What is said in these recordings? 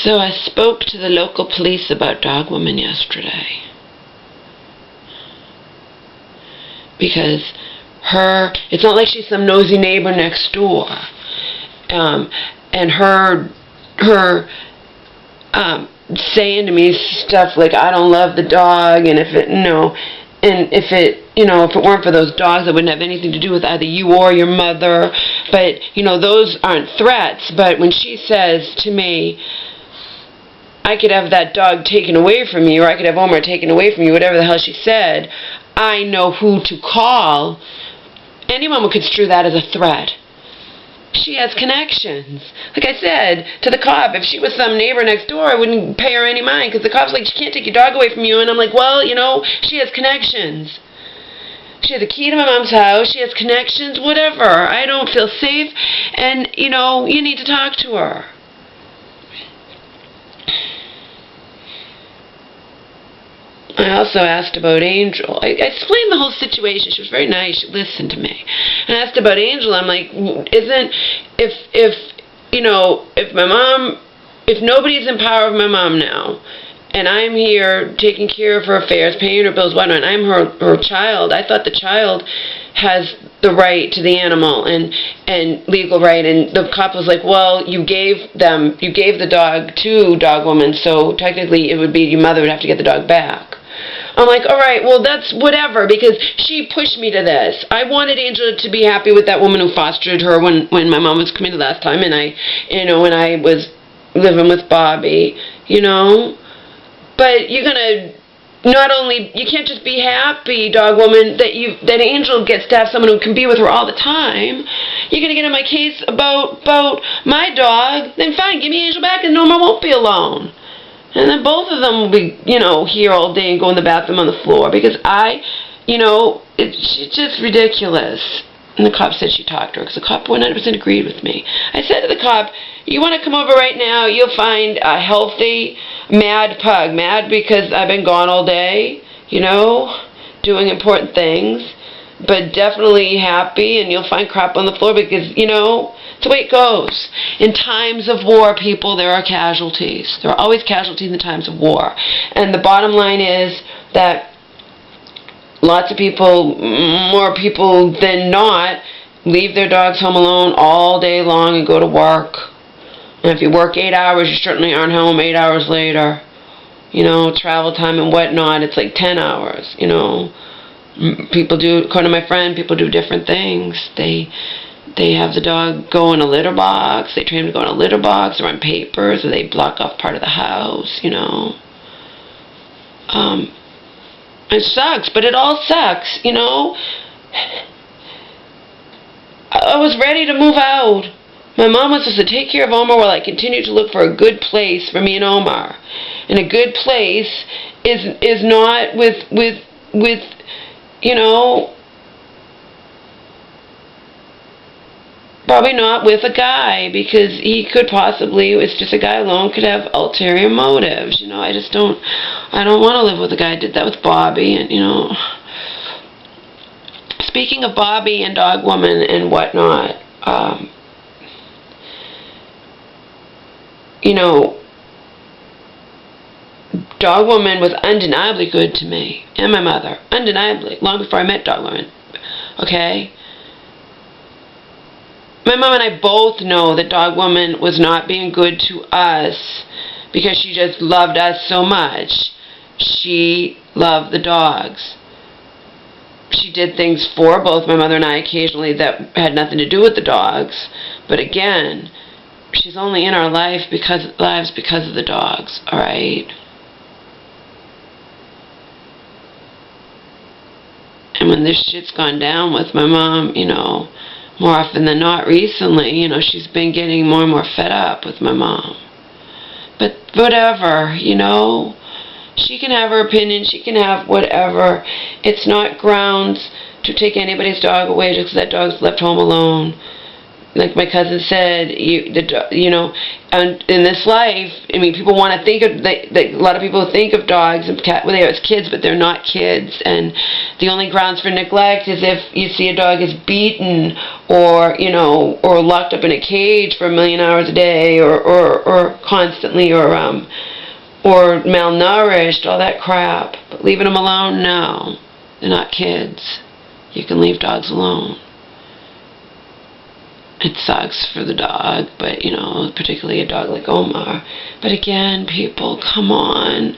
So I spoke to the local police about Dog Woman yesterday. Because it's not like she's some nosy neighbor next door. And her saying to me stuff like, I don't love the dog, and if it weren't for those dogs, it wouldn't have anything to do with either you or your mother. But, those aren't threats. But when she says to me, I could have that dog taken away from you, or I could have Omar taken away from you, whatever the hell she said, I know who to call. Anyone would construe that as a threat. She has connections. Like I said to the cop, if she was some neighbor next door, I wouldn't pay her any mind, because the cop's like, she can't take your dog away from you. And I'm like, well, she has connections. She has a key to my mom's house. She has connections, whatever. I don't feel safe, and, you need to talk to her. I also asked about Angel. I explained the whole situation. She was very nice. She listened to me. And I asked about Angel. I'm like, if nobody's in power of my mom now, and I'm here taking care of her affairs, paying her bills, whatnot, and I'm her child, I thought the child has the right to the animal and legal right. And the cop was like, well, you gave the dog to Dog Woman, so technically it would be your mother would have to get the dog back. I'm like, all right, well, that's whatever, because she pushed me to this. I wanted Angela to be happy with that woman who fostered her when my mom was coming the last time, and when I was living with Bobby, But you're gonna you can't just be happy, Dog Woman, that Angel gets to have someone who can be with her all the time. You're gonna get in my case about my dog, then fine, give me Angel back, and Norma won't be alone. And then both of them will be, here all day and go in the bathroom on the floor, because it's just ridiculous. And the cop said she talked to her, because the cop 100% agreed with me. I said to the cop, you want to come over right now, you'll find a healthy, mad pug. Mad because I've been gone all day, doing important things, but definitely happy, and you'll find crap on the floor because, it's the way it goes. In times of war, people, there are casualties. There are always casualties in times of war. And the bottom line is that lots of people, more people than not, leave their dogs home alone all day long and go to work. And if you work 8 hours, you certainly aren't home 8 hours later. Travel time and whatnot, it's like 10 hours, People do, according to my friend, people do different things. They have the dog go in a litter box. They train him to go in a litter box or on papers, or they block off part of the house, It sucks, but it all sucks, I was ready to move out. My mom was supposed to take care of Omar while I continued to look for a good place for me and Omar. And a good place is not with probably not with a guy, because he could possibly, it's just a guy alone, could have ulterior motives. I don't want to live with a guy. I did that with Bobby, and speaking of Bobby and Dog Woman and whatnot, Dog Woman was undeniably good to me and my mother, undeniably, long before I met Dog Woman, okay? My mom and I both know that Dog Woman was not being good to us because she just loved us so much. She loved the dogs. She did things for both my mother and I occasionally that had nothing to do with the dogs. But again, she's only in our lives because of the dogs, alright? And when this shit's gone down with my mom, more often than not recently, she's been getting more and more fed up with my mom. But whatever, she can have her opinion, she can have whatever. It's not grounds to take anybody's dog away just because that dog's left home alone. like my cousin said, you know, and in this life, I mean, people want to think of, a lot of people think of dogs and cats when they are kids, but they're not kids. And the only grounds for neglect is if you see a dog is beaten, or, you know, or locked up in a cage for 1,000,000 hours a day, or constantly, or malnourished, all that crap. But leaving them alone, no, they're not kids. You can leave dogs alone. It sucks for the dog, but, you know, particularly a dog like Omar. But again, people, come on.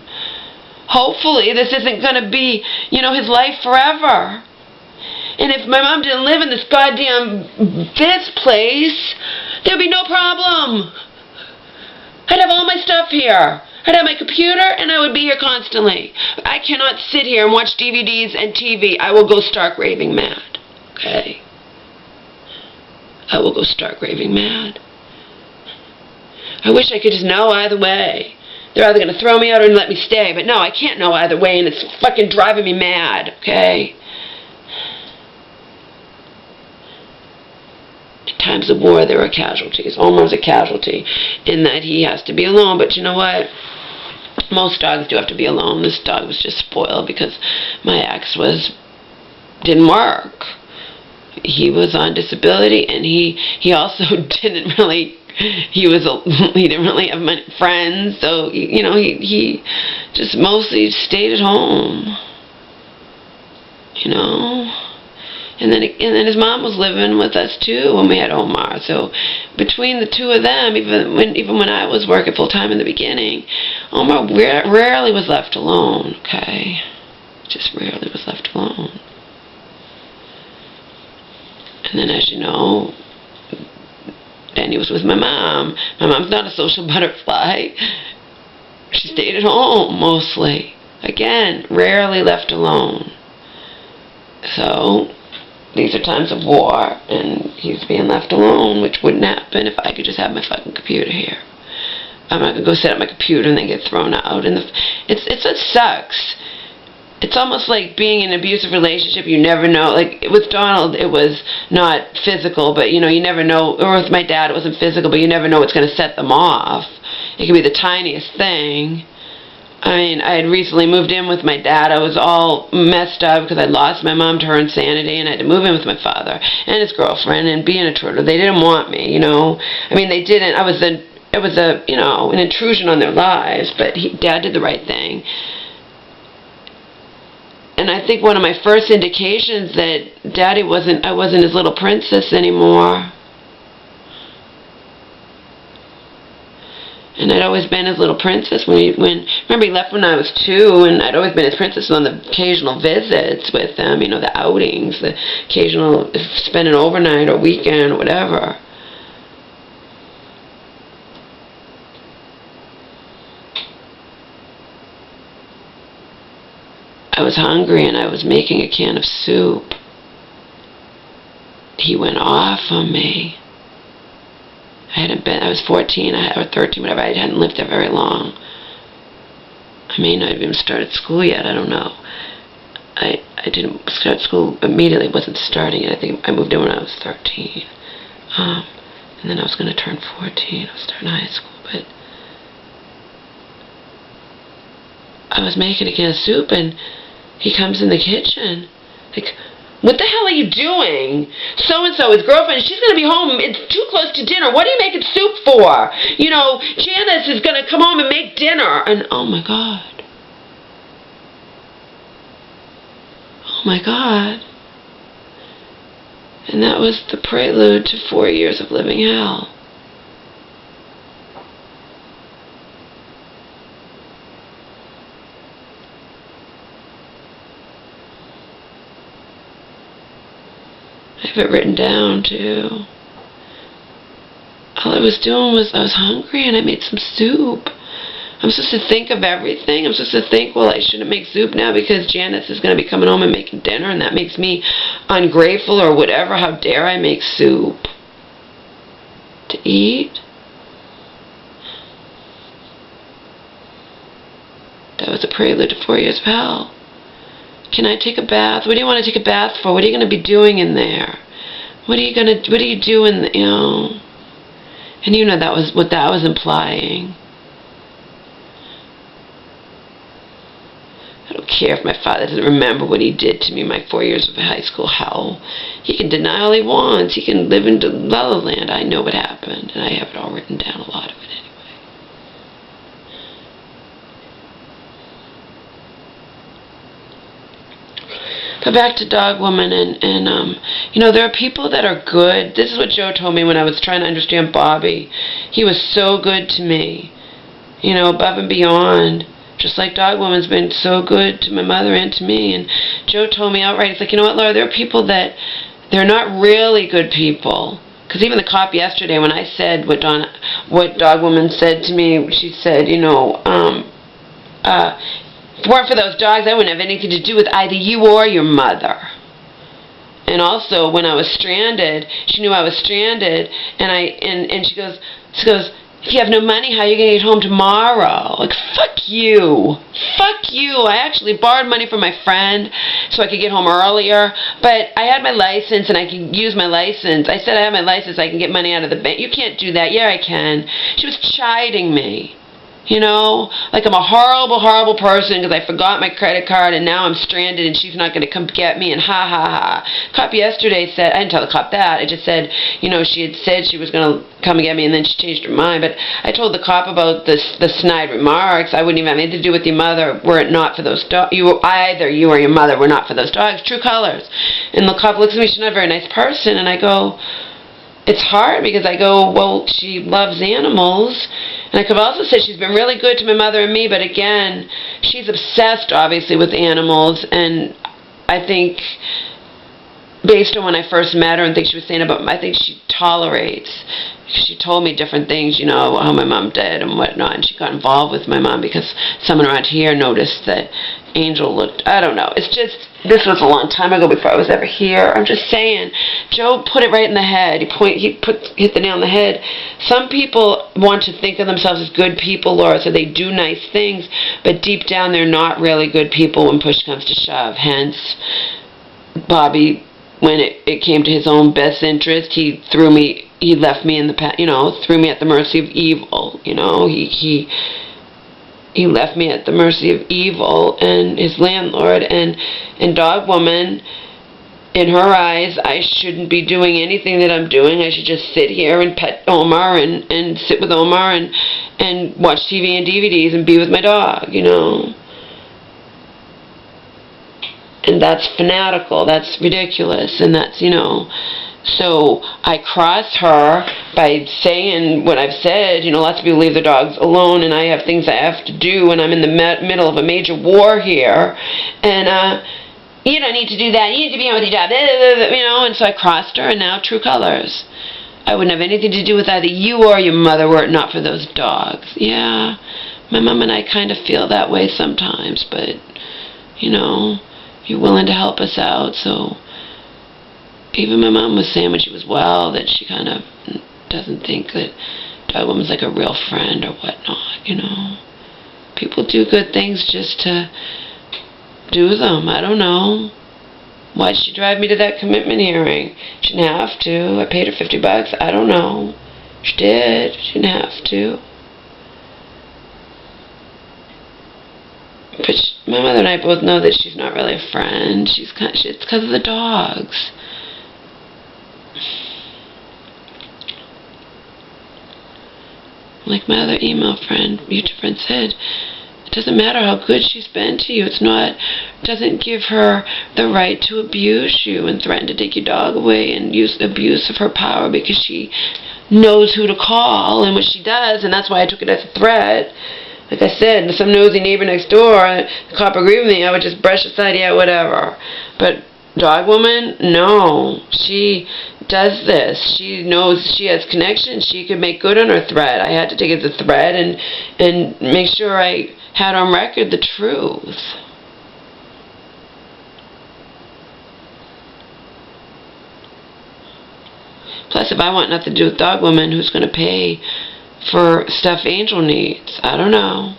Hopefully this isn't going to be, you know, his life forever. And if my mom didn't live in this place, there'd be no problem. I'd have all my stuff here. I'd have my computer, and I would be here constantly. I cannot sit here and watch DVDs and TV. I will go stark raving mad. Okay? I will go stark raving mad. I wish I could just know either way. They're either going to throw me out or let me stay. But no, I can't know either way, and it's fucking driving me mad. Okay? In times of war, there are casualties. Omar's a casualty in that he has to be alone. But you know what? Most dogs do have to be alone. This dog was just spoiled because my ex didn't work. He was on disability, and he also didn't really he didn't really have many friends, so you know, he just mostly stayed at home, you know. And then his mom was living with us too when we had Omar. So between the two of them, even when I was working full time in the beginning, Omar rarely was left alone. Okay, just rarely was left alone. And then, as you know, then he was with my mom. My mom's not a social butterfly. She stayed at home mostly. Again, rarely left alone. So these are times of war, and he's being left alone, which wouldn't happen if I could just have my fucking computer here. I'm not gonna go set up my computer and then get thrown out. And it sucks. It's almost like being in an abusive relationship. You never know. Like with Donald, it was not physical, but you know, you never know. Or with my dad, it wasn't physical, but you never know what's going to set them off. It could be the tiniest thing. I mean, I had recently moved in with my dad. I was all messed up because I lost my mom to her insanity, and I had to move in with my father and his girlfriend and be an intruder. They didn't want me, you know. I mean, they didn't. It was you know, an intrusion on their lives, but Dad did the right thing. And I think one of my first indications that I wasn't his little princess anymore. And I'd always been his little princess remember he left when I was 2, and I'd always been his princess on the occasional visits with them, you know, the outings, the occasional spend an overnight or weekend or whatever. I was hungry and I was making a can of soup. He went off on me. I was 14 or 13, whatever. I hadn't lived there very long. I may not have even started school yet, I don't know. I didn't start school immediately, wasn't starting it. I think I moved in when I was 13. And then I was going to turn 14. I was starting high school, but I was making a can of soup, and he comes in the kitchen, like, what the hell are you doing? So-and-so, his girlfriend, she's going to be home. It's too close to dinner. What are you making soup for? You know, Janice is going to come home and make dinner. And, oh, my God. Oh, my God. And that was the prelude to 4 years of living hell. I have it written down too. All I was doing was I was hungry and I made some soup. I'm supposed to think of everything. I'm supposed to think, well, I shouldn't make soup now because Janice is going to be coming home and making dinner, and that makes me ungrateful or whatever. How dare I make soup to eat? That was a prelude to 4 years of hell. Can I take a bath? What do you want to take a bath for? What are you going to be doing in there? What are you doing, you know? And you know that was what that was implying. I don't care if my father doesn't remember what he did to me in my 4 years of high school hell. He can deny all he wants. He can live in La La Land. I know what happened, and I have it all written down, a lot of it anyway. But back to Dog Woman, and you know, there are people that are good. This is what Joe told me when I was trying to understand Bobby. He was so good to me, you know, above and beyond. Just like Dog Woman's been so good to my mother and to me. And Joe told me outright, he's like, you know what, Laura, there are people that they're not really good people. Because even the cop yesterday, when I said what Dog Woman said to me, she said, you know, if it weren't for those dogs, I wouldn't have anything to do with either you or your mother. And also, when I was stranded, she knew I was stranded, and she goes, if you have no money, how are you going to get home tomorrow? Like, fuck you. Fuck you. I actually borrowed money from my friend so I could get home earlier, but I had my license and I could use my license. I said I have my license, I can get money out of the bank. You can't do that. Yeah, I can. She was chiding me. You know, like I'm a horrible, horrible person because I forgot my credit card and now I'm stranded and she's not going to come get me, and ha ha ha. Cop yesterday said, I didn't tell the cop that, I just said, you know, she had said she was going to come and get me and then she changed her mind. But I told the cop about the snide remarks. I wouldn't even have anything to do with your mother were it not for those dogs. Either you or your mother were not for those dogs. True colors. And the cop looks at me, she's not a very nice person, and I go, it's hard because I go, well, she loves animals. And I could also say she's been really good to my mother and me, but again, she's obsessed, obviously, with animals. And I think, based on when I first met her and things she was saying about, I think she tolerates. She told me different things, you know, how my mom did and whatnot. And she got involved with my mom because someone around here noticed that Angel looked, I don't know. It's just, this was a long time ago before I was ever here. I'm just saying, Joe put it right in the head. Hit the nail on the head. Some people want to think of themselves as good people, Laura, so they do nice things, but deep down they're not really good people when push comes to shove. Hence, Bobby, when it came to his own best interest, he left me in the, you know, threw me at the mercy of evil. You know, he left me at the mercy of evil and his landlord, and Dog Woman, in her eyes, I shouldn't be doing anything that I'm doing. I should just sit here and pet Omar and sit with Omar and watch TV and DVDs and be with my dog, you know. And that's fanatical, that's ridiculous, and that's, you know. So I cross her by saying what I've said. You know, lots of people leave their dogs alone, and I have things I have to do, and I'm in the middle of a major war here. And you don't need to do that. You need to be on with your job. You know, and so I crossed her, and now true colors. I wouldn't have anything to do with either you or your mother were it not for those dogs. Yeah, my mom and I kind of feel that way sometimes, but, you know, you're willing to help us out, so... Even my mom was saying when she was well that she kind of doesn't think that Dog Woman's like a real friend or whatnot, you know. People do good things just to do them. I don't know. Why'd she drive me to that commitment hearing? She didn't have to. I paid her $50. I don't know. She did. She didn't have to. But my mother and I both know that she's not really a friend. It's because of the dogs. Like my other email friend, YouTube friend said, it doesn't matter how good she's been to you. It doesn't give her the right to abuse you and threaten to take your dog away and use abuse of her power because she knows who to call and what she does, and that's why I took it as a threat. Like I said, some nosy neighbor next door, the cop agreed with me, I would just brush aside, yeah, whatever. But Dog Woman, no. She does this. She knows she has connections. She could make good on her threat. I had to take it as a threat and make sure I had on record the truth. Plus, if I want nothing to do with Dog Woman, who's going to pay for stuff Angel needs? I don't know.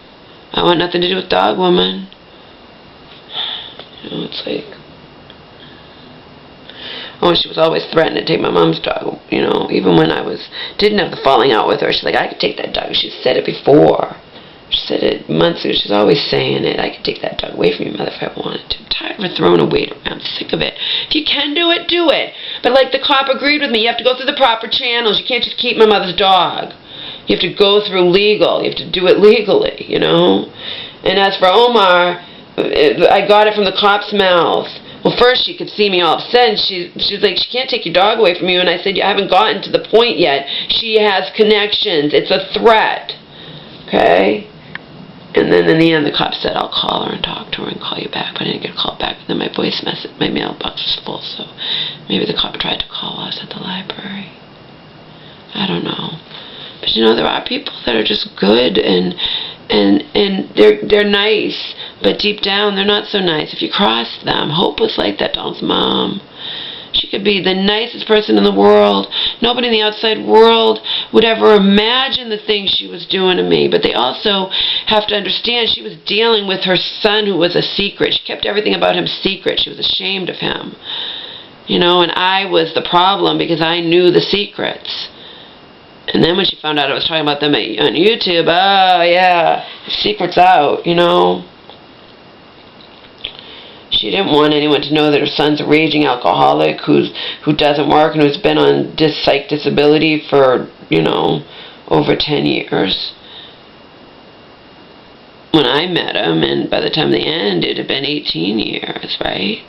I want nothing to do with Dog Woman. You know, it's like... Oh, she was always threatening to take my mom's dog, you know, even when I didn't have the falling out with her. She's like, I could take that dog. She said it before. She said it months ago. She's always saying it. I could take that dog away from your mother if I wanted to. I'm tired of her throwing her weight around. I'm sick of it. If you can do it, do it. But like the cop agreed with me, you have to go through the proper channels. You can't just keep my mother's dog. You have to go through legal. You have to do it legally, you know. And as for Omar, I got it from the cop's mouth. Well, first she could see me all upset, and she's like, she can't take your dog away from you. And I said, I haven't gotten to the point yet. She has connections. It's a threat. Okay? And then in the end, the cop said, I'll call her and talk to her and call you back. But I didn't get a call back. And then my voice message, my mailbox was full, so maybe the cop tried to call us at the library. I don't know. But you know, there are people that are just good and they're nice, but deep down they're not so nice. If you cross them, Hope was like that dog's mom. She could be the nicest person in the world. Nobody in the outside world would ever imagine the things she was doing to me. But they also have to understand she was dealing with her son who was a secret. She kept everything about him secret. She was ashamed of him. You know, and I was the problem because I knew the secrets. And then when she found out I was talking about them on YouTube, oh yeah, the secret's out, you know. She didn't want anyone to know that her son's a raging alcoholic who doesn't work and who's been on psych disability for, you know, over 10 years. When I met him, and by the time of the end, it had been 18 years, right?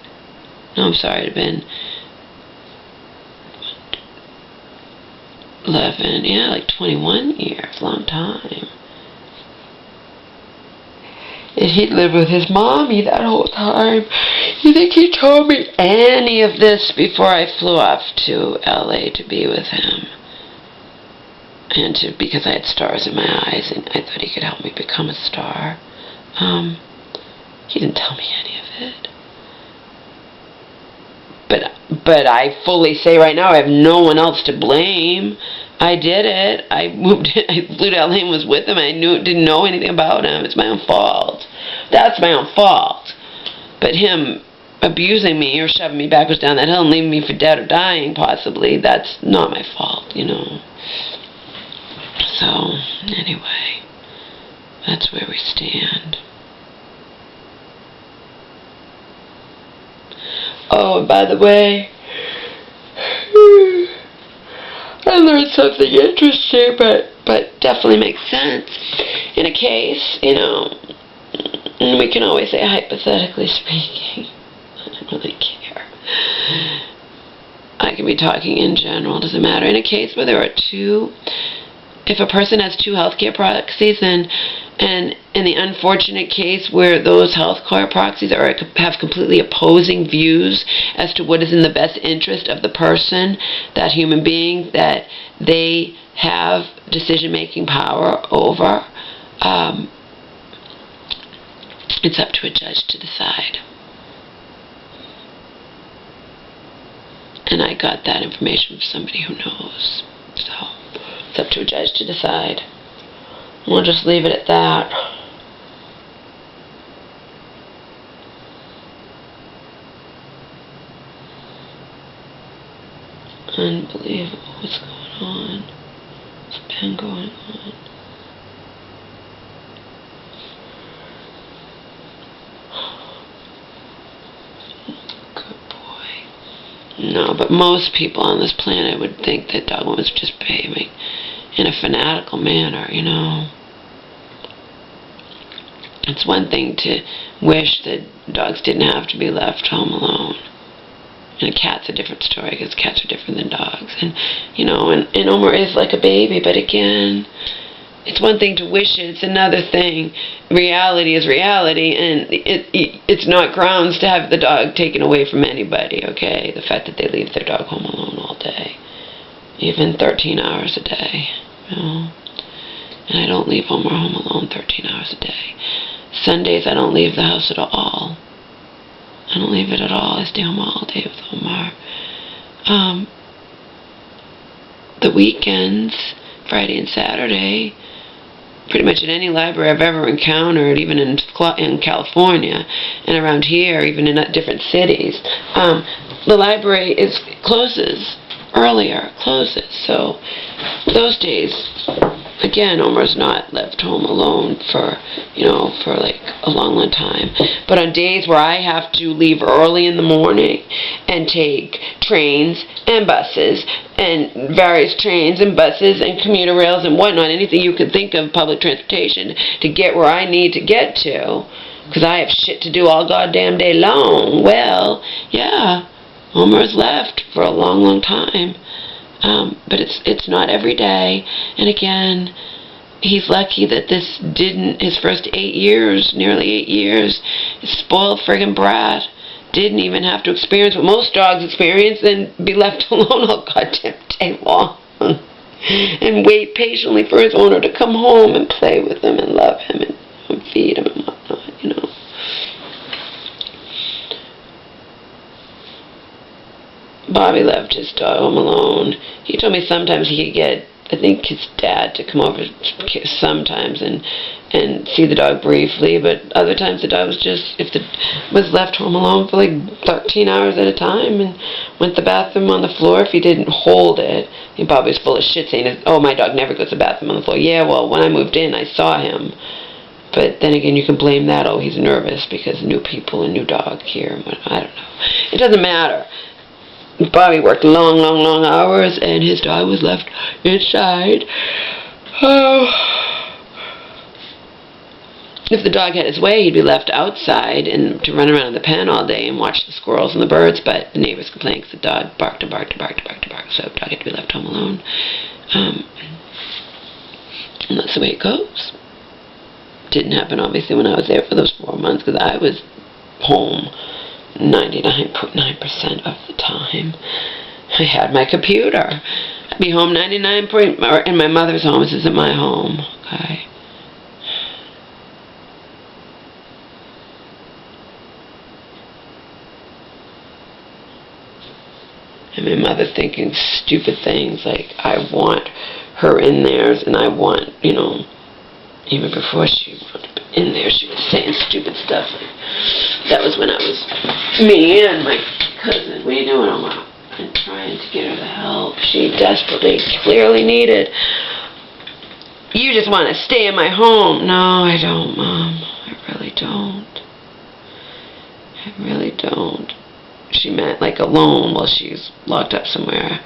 No, I'm sorry, it had been 11, yeah, like 21 years, long time. And he'd lived with his mommy that whole time. You think he told me any of this before I flew off to LA to be with him? And because I had stars in my eyes and I thought he could help me become a star. He didn't tell me any of it. But I fully say right now I have no one else to blame. I did it. I flew to LA and was with him. I didn't know anything about him. It's my own fault. That's my own fault. But him abusing me or shoving me backwards down that hill and leaving me for dead or dying, possibly, that's not my fault, you know. So, anyway, that's where we stand. Oh, and by the way, I learned something interesting, but definitely makes sense. In a case, you know, and we can always say hypothetically speaking. I don't really care. I can be talking in general, doesn't matter. In a case where there are two, if a person has two healthcare proxies, and in the unfortunate case where those healthcare proxies have completely opposing views as to what is in the best interest of the person, that human being that they have decision-making power over, it's up to a judge to decide. And I got that information from somebody who knows. So it's up to a judge to decide. We'll just leave it at that. Unbelievable what's going on. What's been going on. Good boy. No, but most people on this planet would think that Dogma was just behaving in a fanatical manner, you know. It's one thing to wish that dogs didn't have to be left home alone. And a cat's a different story, because cats are different than dogs. And, you know, and Omar is like a baby, but again, it's one thing to wish it, it's another thing. Reality is reality, and it's not grounds to have the dog taken away from anybody, okay? The fact that they leave their dog home alone all day, even 13 hours a day, you know? And I don't leave Omar home alone 13 hours a day. Sundays I don't leave the house at all. I don't leave it at all. I stay home all day with Omar. The weekends, Friday and Saturday, pretty much at any library I've ever encountered, even in California and around here, even in different cities, the library closes earlier, so those days, again, Omar's not left home alone for, for like a long time. But on days where I have to leave early in the morning and take trains and buses and various trains and buses and commuter rails and whatnot, anything you could think of, public transportation, to get where I need to get to, because I have shit to do all goddamn day long, well, yeah, Omar's left for a long time. But it's not every day. And again, he's lucky that this didn't, his first 8 years, nearly 8 years, spoiled friggin' brat, didn't even have to experience what most dogs experience and be left alone all goddamn day long. And wait patiently for his owner to come home and play with him and love him and feed him and whatnot, Bobby left his dog home alone. He told me sometimes he could get, I think, his dad to come over sometimes and see the dog briefly, but other times the dog was was left home alone for like 13 hours at a time and went to the bathroom on the floor if he didn't hold it. And Bobby was full of shit saying, oh, my dog never goes to the bathroom on the floor. Yeah, well, when I moved in, I saw him. But then again, you can blame that, oh, he's nervous because new people and new dog here. I don't know. It doesn't matter. Bobby worked long hours, and his dog was left inside. Oh. If the dog had his way, he'd be left outside and to run around in the pen all day and watch the squirrels and the birds, but the neighbors complained because the dog barked, so the dog had to be left home alone. And that's the way it goes. Didn't happen, obviously, when I was there for those 4 months, because I was home 99.9% of the time. I had my computer. I'd be home 99%, in my mother's home. This isn't my home, okay? And my mother thinking stupid things like, I want her in theirs, and I want, even before she was in there, she was saying stupid stuff. Like, that was when I was, me and my cousin, what are you doing, Oma? I'm trying to get her the help she desperately, clearly needed. You just want to stay in my home. No, I don't, Mom. I really don't. I really don't. She meant like alone while she's locked up somewhere.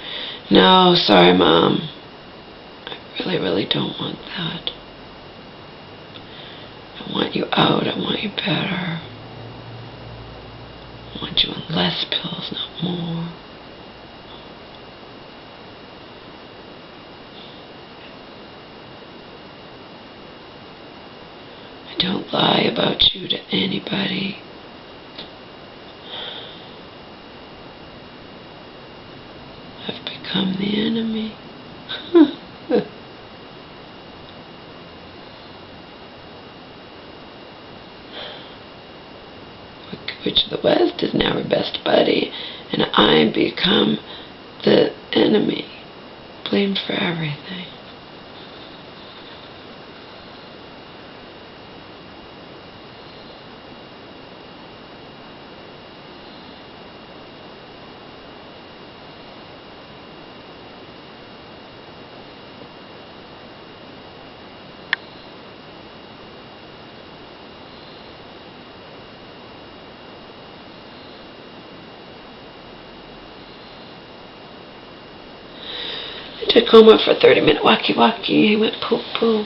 No, sorry, Mom. I really don't want that. I want you out. I want you better. I want you on less pills, not more. I don't lie about you to anybody. I've become the enemy. Witch of the West is now her best buddy, and I become the enemy, blamed for everything. Took Homer for a 30-minute walkie-walkie. He went poo-poo.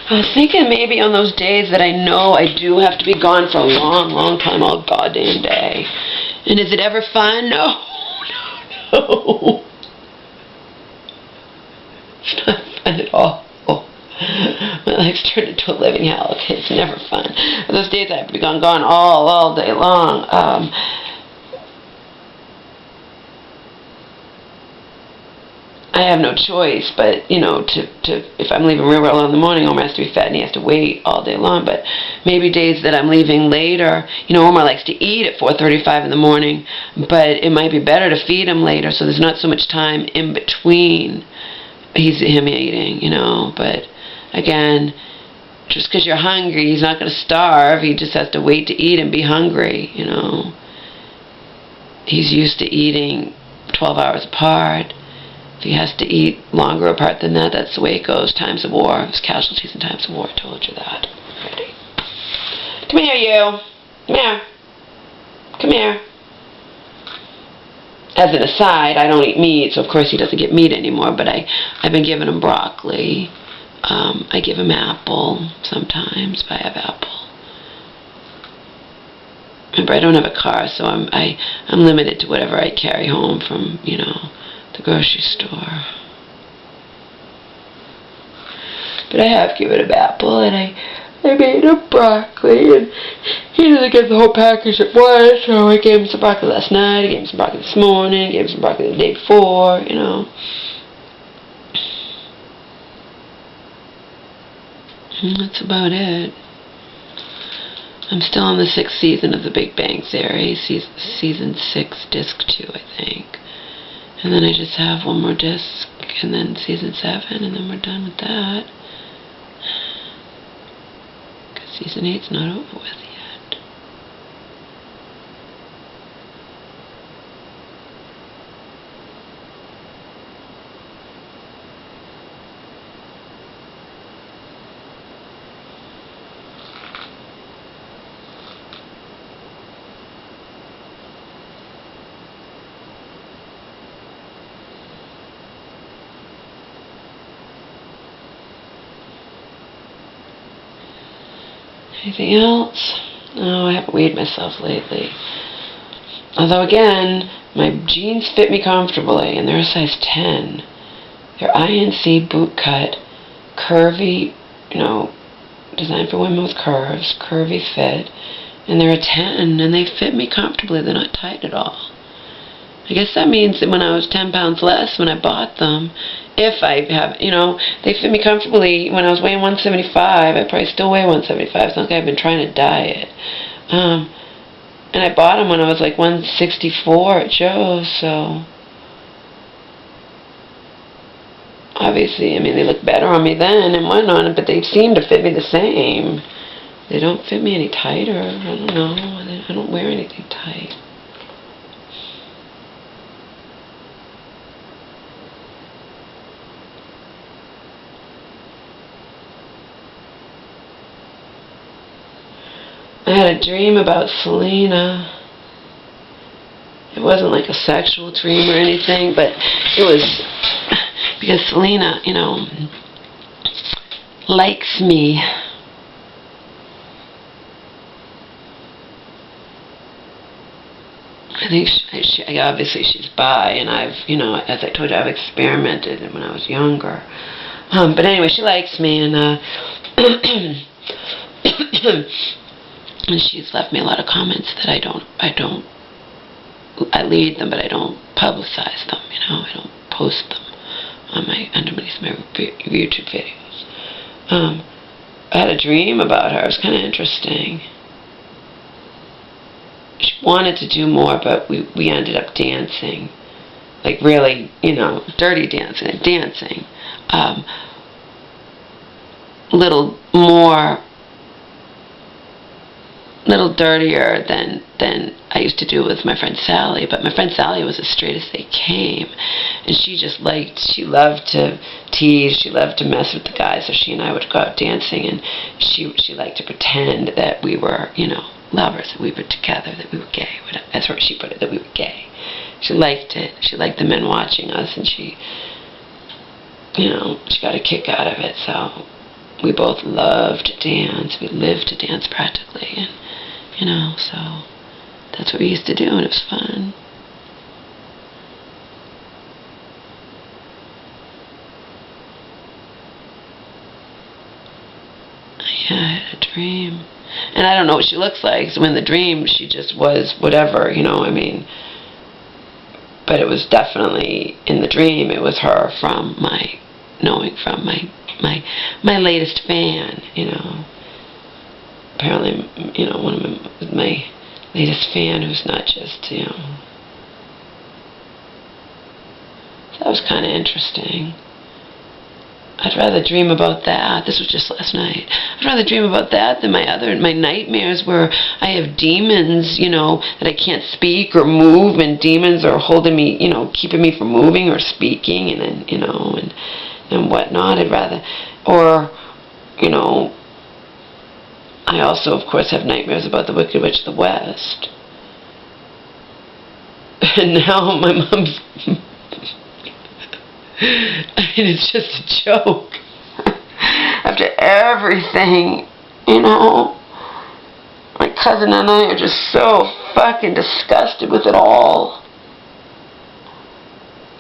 I was thinking maybe on those days that I know I do have to be gone for a long time, all goddamn day. And is it ever fun? No. It's not fun at all. My life's turned into a living hell. Okay, it's never fun. But those days I have to be gone all day long. I have no choice, but, if I'm leaving real early in the morning, Omar has to be fed and he has to wait all day long. But maybe days that I'm leaving later, Omar likes to eat at 4:35 in the morning, but it might be better to feed him later so there's not so much time in between him eating, But, again, just because you're hungry, he's not going to starve. He just has to wait to eat and be hungry, he's used to eating 12 hours apart. If he has to eat longer apart than that, that's the way it goes. Times of war. There's casualties in times of war. I told you that already. Come here, you. Come here. Come here. As an aside, I don't eat meat, so of course he doesn't get meat anymore, but I've been giving him broccoli. I give him apple sometimes, if I have apple. Remember, I don't have a car, so I'm limited to whatever I carry home from, you know, the grocery store. But I have given him apple, and I made him broccoli, and he doesn't get the whole package at once, so I gave him some broccoli last night, I gave him some broccoli this morning, I gave him some broccoli the day before, you know. And that's about it. I'm still on the 6th season of The Big Bang Theory, season 6, disc 2, I think. And then I just have one more disc, and then season 7, and then we're done with that. Because season 8's not over with yet. Anything else? No, I haven't weighed myself lately. Although again, my jeans fit me comfortably, and they're a size 10. They're INC boot cut, curvy, you know, designed for women with curves, curvy fit, and they're a 10, and they fit me comfortably. They're not tight at all. I guess that means that when I was 10 pounds less when I bought them, if I have, you know, they fit me comfortably. When I was weighing 175, I probably still weigh 175. It's not like I've been trying to diet. And I bought them when I was like 164 at Joe's, so obviously, I mean, they look better on me then and whatnot, but they seem to fit me the same. They don't fit me any tighter. I don't know. I don't wear anything tight. I had a dream about Selena. It wasn't like a sexual dream or anything, but it was because Selena, you know, likes me. I think obviously she's bi, and I've, you know, as I told you, I've experimented when I was younger. But anyway, she likes me, and and she's left me a lot of comments that I lead them, but I don't publicize them, you know, I don't post them on underneath my YouTube videos. I had a dream about her. It was kind of interesting. She wanted to do more, but we ended up dancing, like really, you know, dirty dancing, little dirtier than I used to do with my friend Sally, but my friend Sally was as straight as they came, and she loved to tease, she loved to mess with the guys, so she and I would go out dancing, and she liked to pretend that we were, you know, lovers, that we were together, that we were gay. That's how she put it, that we were gay. She liked it. She liked the men watching us, and she, you know, she got a kick out of it, so we both loved to dance. We lived to dance practically, and you know, so that's what we used to do, and it was fun. Yeah, I had a dream. And I don't know what she looks like, so in the dream she just was whatever, you know, I mean. But it was definitely, in the dream, it was her from my latest fan, you know. Apparently, you know, one of my latest fan who's not just, you know. So that was kind of interesting. I'd rather dream about that. This was just last night. I'd rather dream about that than my nightmares where I have demons, you know, that I can't speak or move, and demons are holding me, you know, keeping me from moving or speaking, and you know, and whatnot. I'd rather, or, you know, I also, of course, have nightmares about the Wicked Witch of the West. And now my mom's... I mean, it's just a joke. After everything, you know, my cousin and I are just so fucking disgusted with it all.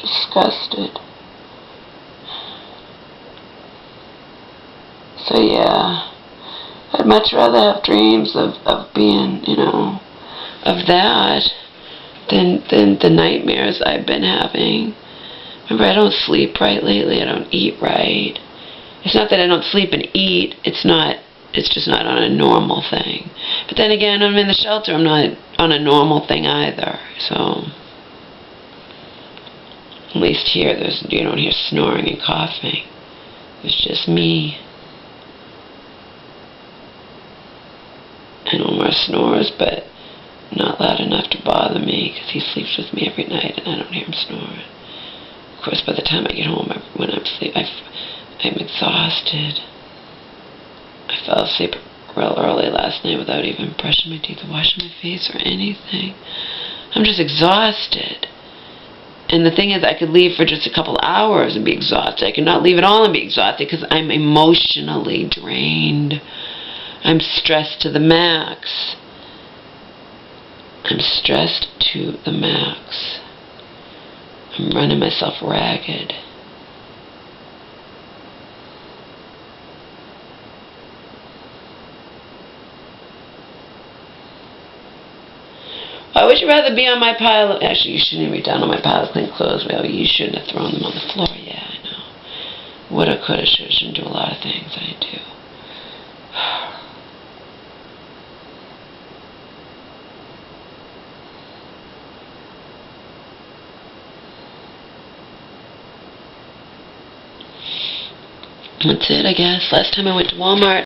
Disgusted. So yeah, I'd much rather have dreams of being, you know, of that than the nightmares I've been having. Remember, I don't sleep right lately. I don't eat right. It's not that I don't sleep and eat. It's just not on a normal thing. But then again, I'm in the shelter. I'm not on a normal thing either. So, at least here, you don't hear snoring and coughing. It's just me. And Omar snores, but not loud enough to bother me, because he sleeps with me every night and I don't hear him snoring. Of course, by the time I get home, when I'm asleep, I'm exhausted. I fell asleep real early last night without even brushing my teeth or washing my face or anything. I'm just exhausted. And the thing is, I could leave for just a couple hours and be exhausted. I could not leave at all and be exhausted because I'm emotionally drained. I'm stressed to the max. I'm stressed to the max. I'm running myself ragged. Why would you rather be on my pile of... Actually, you shouldn't even be down on my pile of clean clothes. Well, you shouldn't have thrown them on the floor. Yeah, I know. Woulda, coulda, shoulda, shouldn't do a lot of things. I do. That's it, I guess. Last time I went to Walmart,